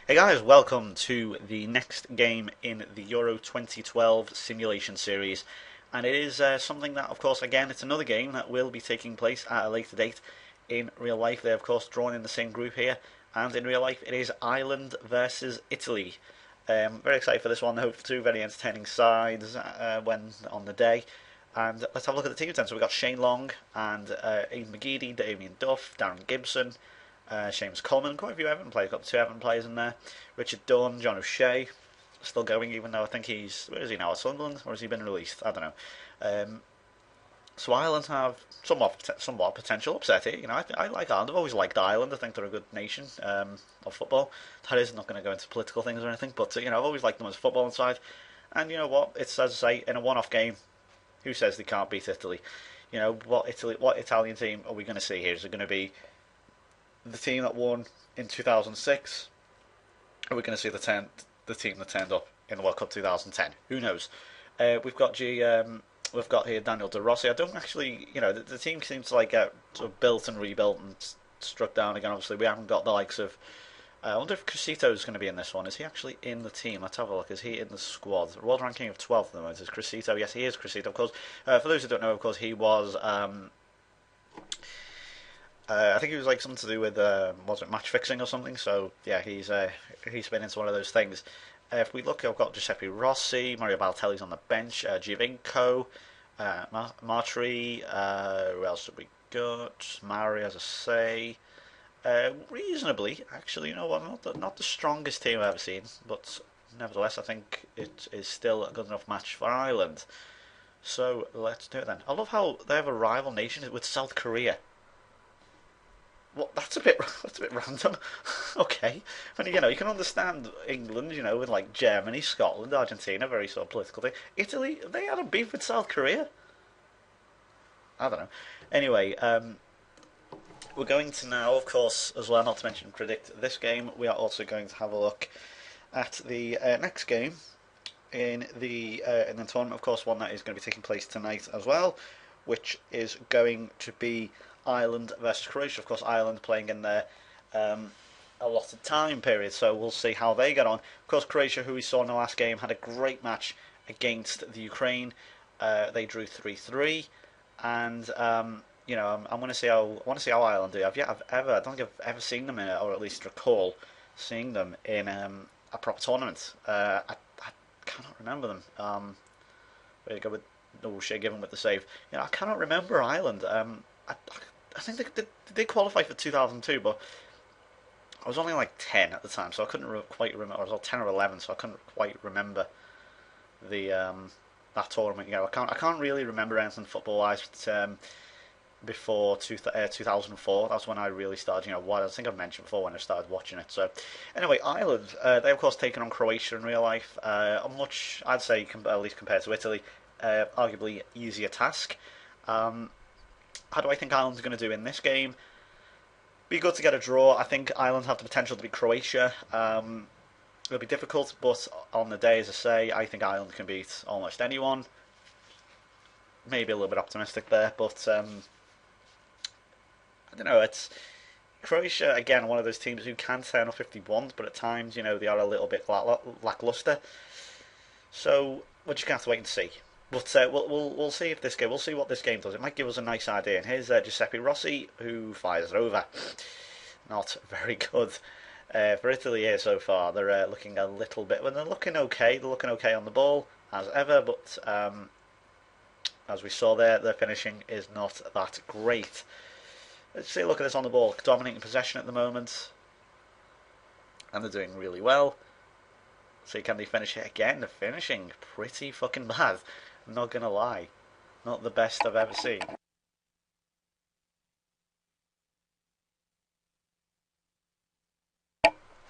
Hey guys, welcome to the next game in the Euro 2012 simulation series. And it is something that, of course, again, it's another game that will be taking place at a later date in real life. They're, of course, drawn in the same group here. And in real life, it is Ireland versus Italy. Very excited for this one. I hope two very entertaining sides when on the day. And let's have a look at the teams then. So we've got Shane Long and Ian McGeady, Damien Duff, Darren Gibson, Seamus Coleman, quite a few Everton players. Got two Everton players in there. Richard Dunn, John O'Shea, still going, even though I think where is he now, at Sunderland, or has he been released? I don't know. So Ireland have somewhat potential upset here. I like Ireland. I've always liked Ireland. I think they're a good nation of football. That is not going to go into political things or anything, but I've always liked them as a football side. And you know what? It's, as I say, in a one-off game. Who says they can't beat Italy? What Italian team are we going to see here? Is it going to be the team that won in 2006? Are we going to see the team that turned up in the World Cup 2010? Who knows? We've got here Daniel De Rossi. I don't actually, the team seems to get sort of built and rebuilt and struck down again. Obviously, we haven't got the likes of. I wonder if Crescito is going to be in this one. Is he actually in the team? Let's have a look. Is he in the squad? World ranking of 12th at the moment. Is Crescito? Yes, he is Crescito. Of course, for those who don't know, of course, he was. I think it was something to do with was it match fixing or something? So yeah, he's been into one of those things. If we look, I've got Giuseppe Rossi, Mario Balotelli's on the bench, Giovinco, Martri. Who else have we got? Mari, as I say. Reasonably, actually, not the strongest team I've ever seen, but nevertheless, I think it is still a good enough match for Ireland. So let's do it then. I love how they have a rival nation with South Korea. Well, that's a bit random. Okay, and you can understand England, with Germany, Scotland, Argentina, very sort of political thing. Italy, they had a beef with South Korea. I don't know. Anyway, we're going to now, of course, as well, not to mention predict this game. We are also going to have a look at the next game in the tournament. Of course, one that is going to be taking place tonight as well, which is going to be Ireland versus Croatia. Of course, Ireland playing in their allotted time period, so we'll see how they get on. Of course, Croatia, who we saw in the last game, had a great match against the Ukraine. They drew 3-3, and I want to see how Ireland do. I don't think I've ever seen them or at least recall seeing them in a proper tournament. I cannot remember them. There you go with Shea given with the save. I cannot remember Ireland. I think they qualified for 2002, but I was only 10 at the time, so I couldn't quite remember. I was 10 or 11, so I couldn't quite remember the that tournament. I can't really remember anything football wise. Before 2004, that's when I really started. What I think I've mentioned before when I started watching it. So, anyway, Ireland, they of course taken on Croatia in real life. A much, I'd say, at least compared to Italy, arguably easier task. How do I think Ireland's going to do in this game? Be good to get a draw. I think Ireland have the potential to beat Croatia. It'll be difficult, but on the day, as I say, I think Ireland can beat almost anyone. Maybe a little bit optimistic there, but I don't know. It's Croatia again, one of those teams who can turn off 51s, but at times, they are a little bit lackluster. So we're just going to have to wait and see. But we'll see if this game. We'll see what this game does. It might give us a nice idea. And here's Giuseppe Rossi, who fires it over. Not very good for Italy here so far. They're looking a little bit. Well, they're looking okay. They're looking okay on the ball as ever, but as we saw there, their finishing is not that great. Let's see a look at this on the ball. Dominating possession at the moment. And they're doing really well. So can they finish it again? They're finishing pretty fucking bad. I'm not going to lie. Not the best I've ever seen.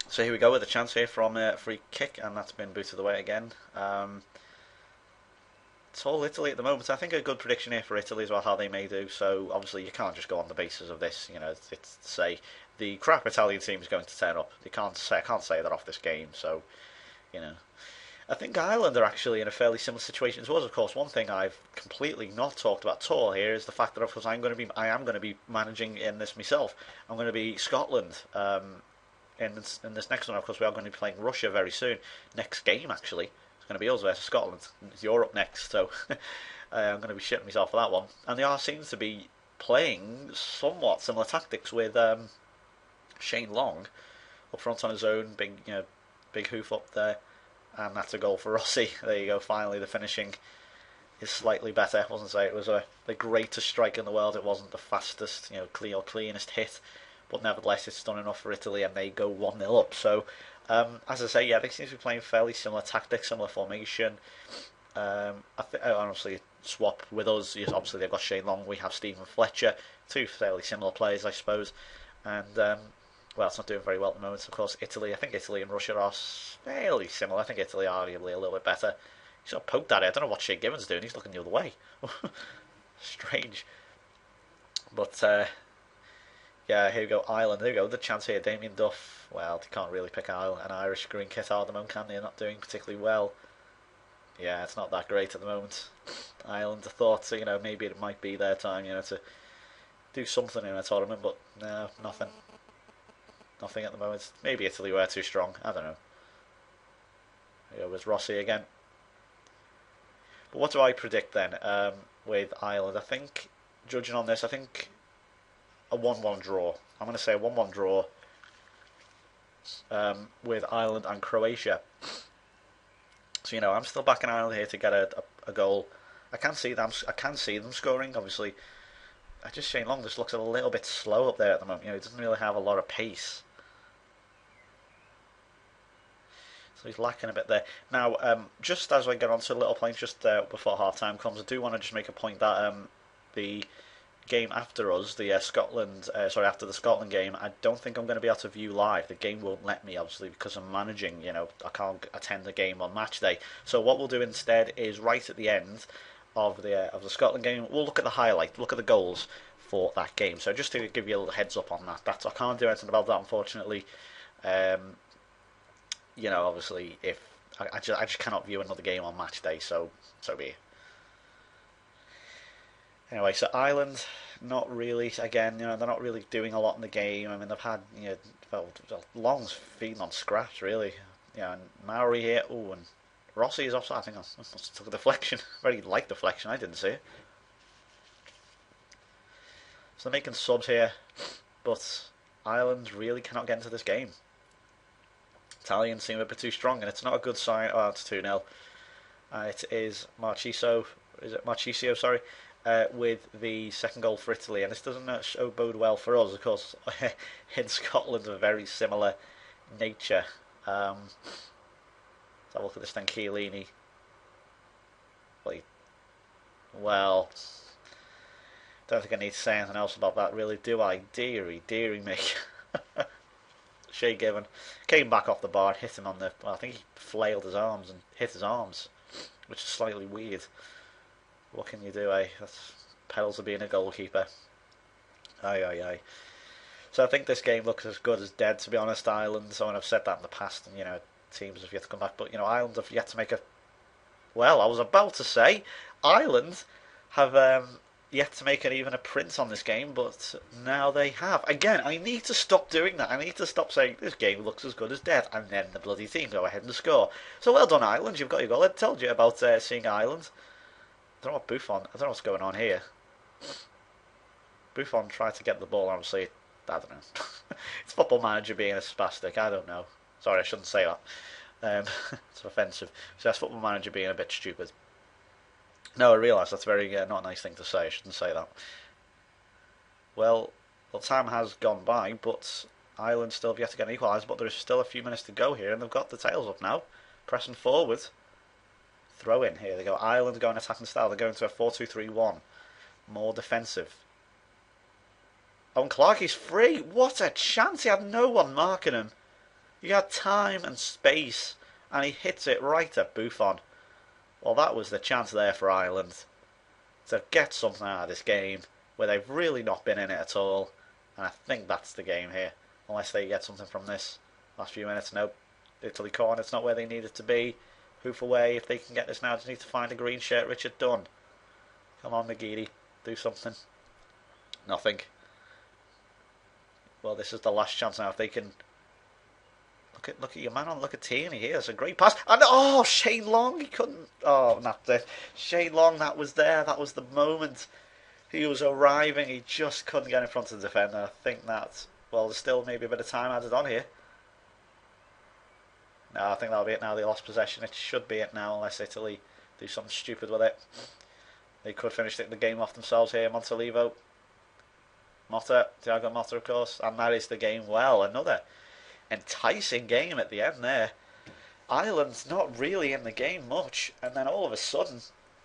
So here we go with a chance here from a free kick. And that's been booted away again. It's all Italy at the moment. I think a good prediction here for Italy as well, how they may do. So obviously you can't just go on the basis of this. It's to say the crap Italian team is going to turn up. I can't say that off this game. So I think Ireland are actually in a fairly similar situation as well. Of course, one thing I've completely not talked about at all here is the fact that of course I am going to be managing in this myself. I'm going to be Scotland. in this next one, of course, we are going to be playing Russia very soon. Next game, actually, it's going to be us versus Scotland. It's Europe next, so I'm going to be shitting myself for that one. And they are seems to be playing somewhat similar tactics with Shane Long up front on his own, big hoof up there, and that's a goal for Rossi. There you go. Finally, the finishing is slightly better. I wasn't say it was the greatest strike in the world. It wasn't the fastest, cleanest hit, but nevertheless, it's done enough for Italy, and they go 1-0 up. So, as I say, yeah, they seem to be playing fairly similar tactics, similar formation. Honestly, swap with us. Yes, obviously, they've got Shane Long. We have Stephen Fletcher. Two fairly similar players, I suppose. And well, it's not doing very well at the moment. Of course, Italy. I think Italy and Russia are fairly similar. I think Italy are arguably a little bit better. He sort of poked at it. I don't know what Shea Given's doing. He's looking the other way. Strange. But yeah, here we go. Ireland. There we go. The chance here. Damien Duff. Well, they can't really pick an Irish green kit out at the moment, can they? They're not doing particularly well. Yeah, it's not that great at the moment. Ireland, I thought, maybe it might be their time, to do something in a tournament, but no, nothing. Nothing at the moment. Maybe Italy were too strong. I don't know. It was Rossi again. But what do I predict then with Ireland? I think, judging on this, I think a 1-1 draw. I'm going to say a 1-1 draw with Ireland and Croatia. So I'm still backing Ireland here to get a goal. I can see them scoring. Obviously, Shane Long just looks a little bit slow up there at the moment. He doesn't really have a lot of pace. So he's lacking a bit there. Now, just as I get on to the little point, just before half time comes, I do want to just make a point that the game after us, the after the Scotland game, I don't think I'm going to be able to view live. The game won't let me, obviously, because I'm managing. I can't attend the game on match day. So what we'll do instead is right at the end of the Scotland game, we'll look at the highlight, look at the goals for that game. So just to give you a little heads up on that, I can't do anything about that, unfortunately. Obviously, if I just cannot view another game on match day, so be it. Anyway, so Ireland, not really. Again, they're not really doing a lot in the game. I mean, they've had Long's feeding on scraps, really. And Maori here. Oh, and Rossi is offside. I think I must have took a deflection. Very light deflection. I didn't see it. So they're making subs here, but Ireland really cannot get into this game. Italians seem a bit too strong, and it's not a good sign. Oh, it's 2-0. It is Marchisio. Is it Marchisio? Sorry. With the second goal for Italy, and this doesn't bode well for us, of course. In Scotland, a very similar nature. Let's have a look at this thing, Chiellini. Well, don't think I need to say anything else about that, really, do I? Deary me. Shea Given came back off the bar and hit him on the. Well, I think he flailed his arms and hit his arms, which is slightly weird. What can you do, eh? That's pedals of being a goalkeeper. Aye. So I think this game looks as good as dead, to be honest, Ireland. So I've said that in the past, and teams have yet to come back. But Ireland have yet to make a. Well, I was about to say Ireland have yet to make even a print on this game, but now they have. Again, I need to stop doing that. I need to stop saying this game looks as good as dead, and then the bloody team go ahead and score. So well done, Ireland. You've got your goal. I told you about seeing Ireland. I don't know what Buffon. I don't know what's going on here. Buffon tried to get the ball. Obviously, I don't know. It's Football Manager being a spastic. I don't know. Sorry, I shouldn't say that. It's offensive. So that's Football Manager being a bit stupid. No, I realise that's very not a nice thing to say. I shouldn't say that. Well, time has gone by, but Ireland still have yet to get an equaliser. But there is still a few minutes to go here, and they've got the tails up now, pressing forward. Throw in here. They go. Ireland going attacking style. They're going to a 4-2-3-1. More defensive. Oh, and Clarkey's free. What a chance. He had no one marking him. He had time and space, and he hits it right at Buffon. Well, that was the chance there for Ireland to get something out of this game where they've really not been in it at all. And I think that's the game here. Unless they get something from this last few minutes. Nope. Italy corner. It's not where they need it to be. Hoof away. If they can get this now, just need to find a green shirt. Richard Dunn. Come on, McGeady. Do something. Nothing. Well, this is the last chance now. If they can Look at your man on. Look at Tierney here. It's a great pass. And oh, Shane Long, he couldn't. Oh, not it. Shane Long, that was there. That was the moment. He was arriving. He just couldn't get in front of the defender. I think that. Well, there's still maybe a bit of time added on here. No, I think that'll be it now. They lost possession. It should be it now, unless Italy do something stupid with it. They could finish the game off themselves here. Montalivo. Motta. Thiago Motta, of course. And that is the game. Well, another enticing game at the end there. Ireland's not really in the game much, and then all of a sudden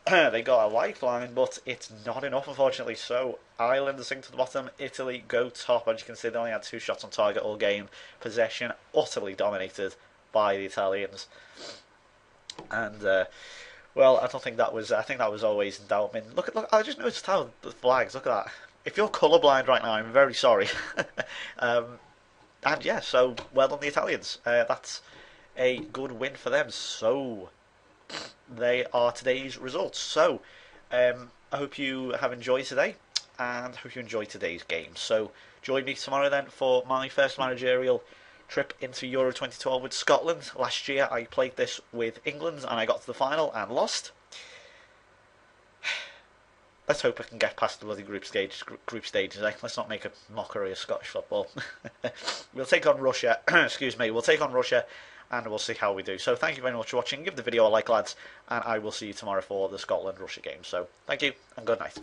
they got a lifeline, but it's not enough, unfortunately. So Ireland are sink to the bottom, Italy go top. As you can see, they only had 2 shots on target all game. Possession utterly dominated by the Italians, and well, I don't think that was. I think that was always in doubt. I mean, look. I just noticed how the flags. Look at that. If you're colourblind right now, I'm very sorry. And yeah, so well done the Italians. That's a good win for them. So they are today's results. So I hope you have enjoyed today, and hope you enjoyed today's game. So join me tomorrow then for my first managerial trip into Euro 2012 with Scotland. Last year I played this with England and I got to the final and lost. Let's hope I can get past the bloody group stages. Let's not make a mockery of Scottish football. We'll take on Russia. Excuse me. We'll take on Russia, and we'll see how we do. So thank you very much for watching. Give the video a like, lads, and I will see you tomorrow for the Scotland-Russia game. So thank you, and good night.